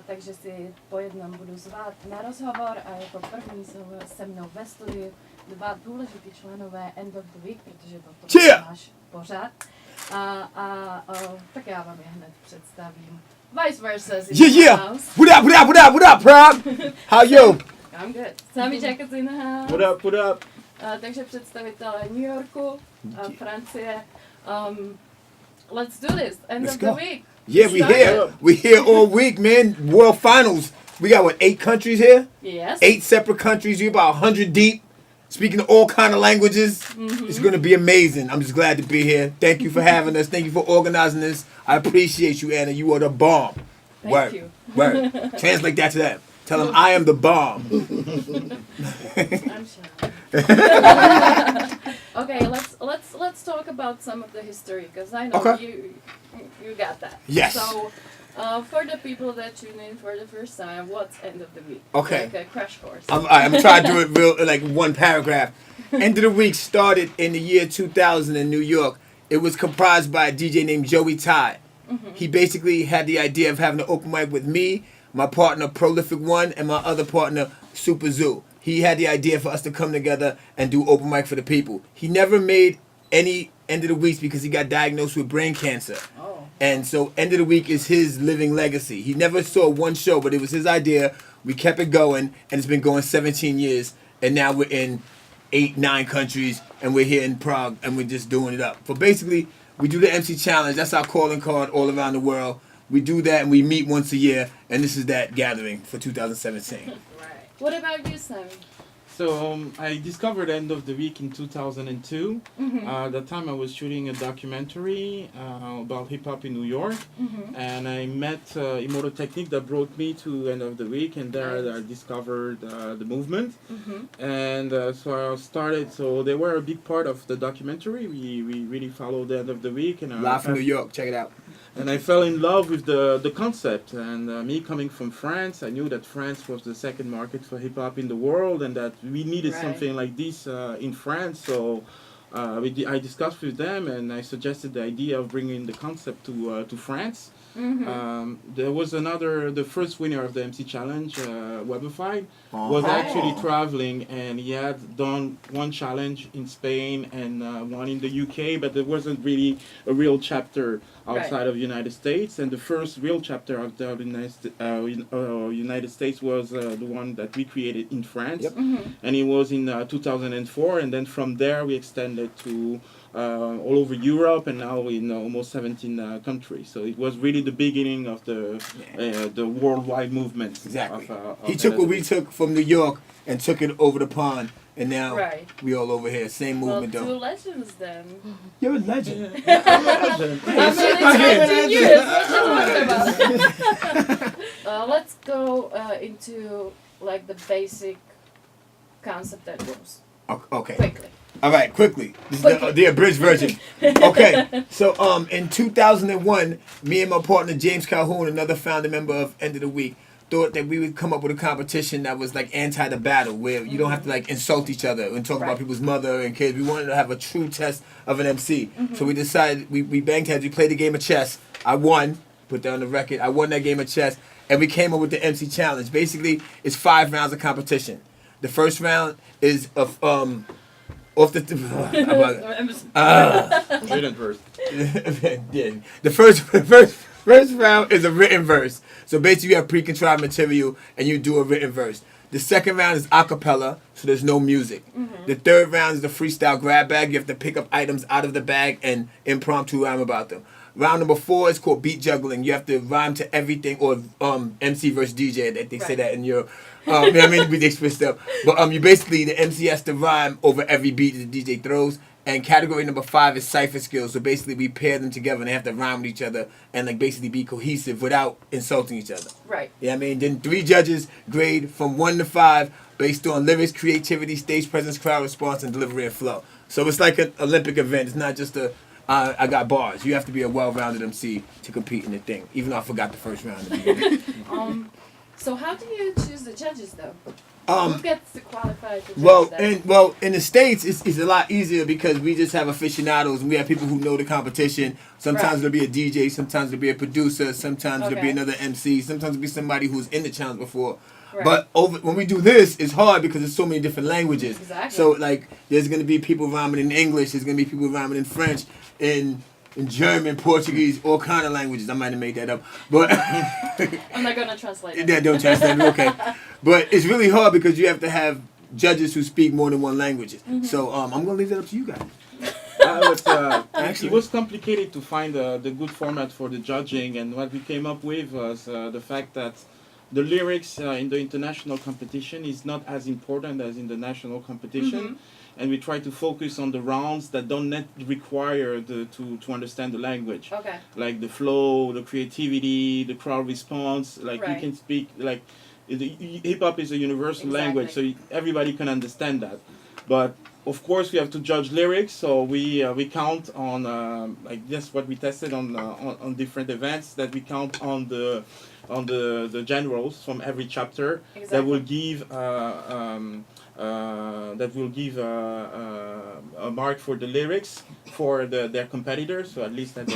takže si po jednom budu zvát na rozhovor a jako první jsou se mnou ve studiu dva důležitý členové End of the Week, protože to je náš pořad. Tak já vám je hned představím. Vice versa is in the house. What up, Rob? How you? I'm good. Sammy Jacket's in the house. What up? Takže představitelé New Yorku a Francie. Let's do this. End of the week. Yeah, we here all week, man. World Finals. We got, what, 8 countries here? Yes. 8 separate countries. We're about 100 deep. Speaking all kind of languages. It's going to be amazing. I'm just glad to be here. Thank you for having us. Thank you for organizing this. I appreciate you, Anna. You are the bomb. Thank you. Word. Translate that to them. Tell them I am the bomb. I'm sure. Okay, let's talk about some of the history because I know you got that. Yes. So, for the people that tune in for the first time, what's End of the Week? Okay. Like a crash course. I'm trying to do it real, like one paragraph. End of the Week started in the year 2000 in New York. It was comprised by a DJ named Joey Todd. He basically had the idea of having an open mic with me, my partner Prolific One, and my other partner Super Zoo. He had the idea for us to come together and do open mic for the people. He never made any End of the Weeks because he got diagnosed with brain cancer. Oh. And so End of the Week is his living legacy. He never saw one show, but it was his idea. We kept it going, and it's been going 17 years. And now we're in 8, 9 countries, and we're here in Prague, and we're just doing it up. But basically, we do the MC Challenge. That's our calling card all around the world. We do that, and we meet once a year, and this is that gathering for 2017. Right. What about you, Sammy? So I discovered End of the Week in 2002. At that time I was shooting a documentary about hip-hop in New York. And I met Immortal Technique that brought me to End of the Week, and there I discovered the movement. And so I started, so they were a big part of the documentary. We really followed the End of the Week. And Live from New York, check it out. And I fell in love with the concept. And me coming from France, I knew that France was the second market for hip-hop in the world, and that we needed something like this in France. So I discussed with them, and I suggested the idea of bringing the concept to France. There was the first winner of the MC Challenge, Webify, was actually traveling, and he had done one challenge in Spain and one in the UK, but there wasn't really a real chapter outside of the United States. And the first real chapter of the United States was the one that we created in France, and it was in 2004. And then from there we extended to all over Europe, and now in almost 17 countries. So it was really the beginning of the worldwide movement. Exactly. Of He took what we took from New York and took it over the pond, and now we all over here. Same movement, well, though. 2 legends then. You're a legend. I'm a legend. I mean, it's 15 years. What you talking about? Let's go into like the basic concept that goes. Okay. Quickly. All right, quickly. This is the abridged version. Okay, so in 2001, me and my partner James Calhoun, another founder member of End of the Week, thought that we would come up with a competition that was like anti the battle, where you don't have to like insult each other and talk about people's mother and kids. We wanted to have a true test of an MC. So we decided, we banged heads, we played a game of chess. I won, put that on the record. I won that game of chess, and we came up with the MC Challenge. Basically, it's 5 rounds of competition. The first round is of off the Written verse. The first round is a written verse. So basically you have pre-contrived material and you do a written verse. The second round is a cappella, so there's no music. The third round is the freestyle grab bag. You have to pick up items out of the bag and impromptu rhyme about them. Round number 4 is called beat juggling. You have to rhyme to everything, or MC versus DJ. That they say that in Europe. You know what I mean? We switched up. But you basically, the MC has to rhyme over every beat that the DJ throws. And category number 5 is cipher skills. So basically, we pair them together and they have to rhyme with each other and like basically be cohesive without insulting each other. Right. Yeah, I mean, then 3 judges grade from 1 to 5 based on lyrics, creativity, stage presence, crowd response, and delivery and flow. So it's like an Olympic event. It's not just I got bars. You have to be a well-rounded MC to compete in the thing. Even though I forgot the first round. So how do you choose the judges though? Um, Who gets to qualify to judge Well, that? in the States, it's a lot easier because we just have aficionados and we have people who know the competition. Sometimes Right. it'll be a DJ, sometimes it'll be a producer, sometimes it'll be Okay. another MC, sometimes it'll be somebody who's in the channel before. Right. But when we do this, it's hard because there's so many different languages. Exactly. So like, there's gonna be people rhyming in English, there's gonna be people rhyming in French, in German, Portuguese, all kind of languages. I might have made that up, but I'm not gonna translate it. yeah, don't translate it. Okay, but it's really hard because you have to have judges who speak more than one language. So I'm gonna leave that up to you guys. It was complicated to find the good format for the judging, and what we came up with was the fact that the lyrics in the international competition is not as important as in the national competition, and we try to focus on the rounds that don't require to understand the language, Okay. like the flow, the creativity, the crowd response. Like you Right. can speak like hip hop is a universal language, so everybody can understand that. But of course, we have to judge lyrics, so we count on like that's what we tested on different events, that we count on the generals from every chapter that will give a mark for the lyrics for their competitors, so at least that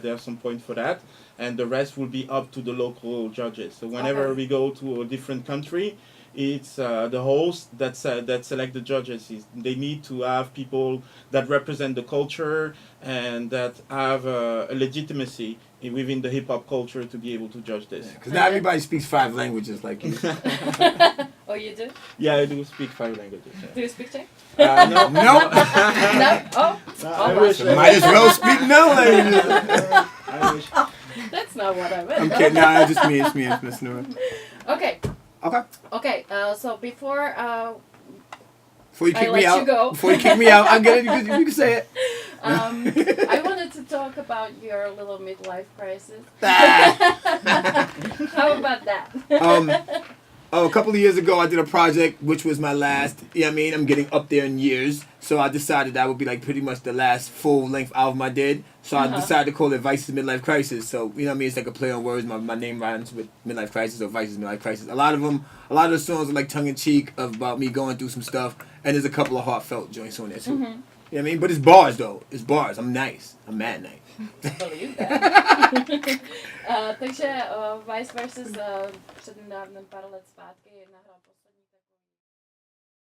they have some point for that, and the rest will be up to the local judges. So whenever we go to a different country, it's the host that select the judges. They need to have people that represent the culture and that have a legitimacy within the hip hop culture to be able to judge this. Because not everybody speaks 5 languages like you. Oh, you do? Yeah, I do speak 5 languages. Yeah. Do you speak Czech? No. Nope. No? Oh? I Oh, wish. Might as well speak no languages. I wish. That's not what I meant. I'm kidding. Nah, it's me. It's messing around. Okay. Okay. Okay. So before Before you I kick let me you out. go. Before you kick me out, I get it. You can say it. I wanted to talk about your little midlife crisis. How about that? A couple of years ago, I did a project which was my last. Yeah, I mean, I'm getting up there in years, so I decided that would be like pretty much the last full length album I did. So I decided to call it Vice's Midlife Crisis. So you know what I mean? It's like a play on words. My name rhymes with Midlife Crisis or Vice's Midlife Crisis. A lot of the songs are like tongue in cheek about me going through some stuff, and there's a couple of heartfelt joints on there too. You know what I mean? But it's bars though. It's bars. I'm nice. I'm mad nice. Believe that. Takže Vice versus přednedávnem pár let zpátky nahrál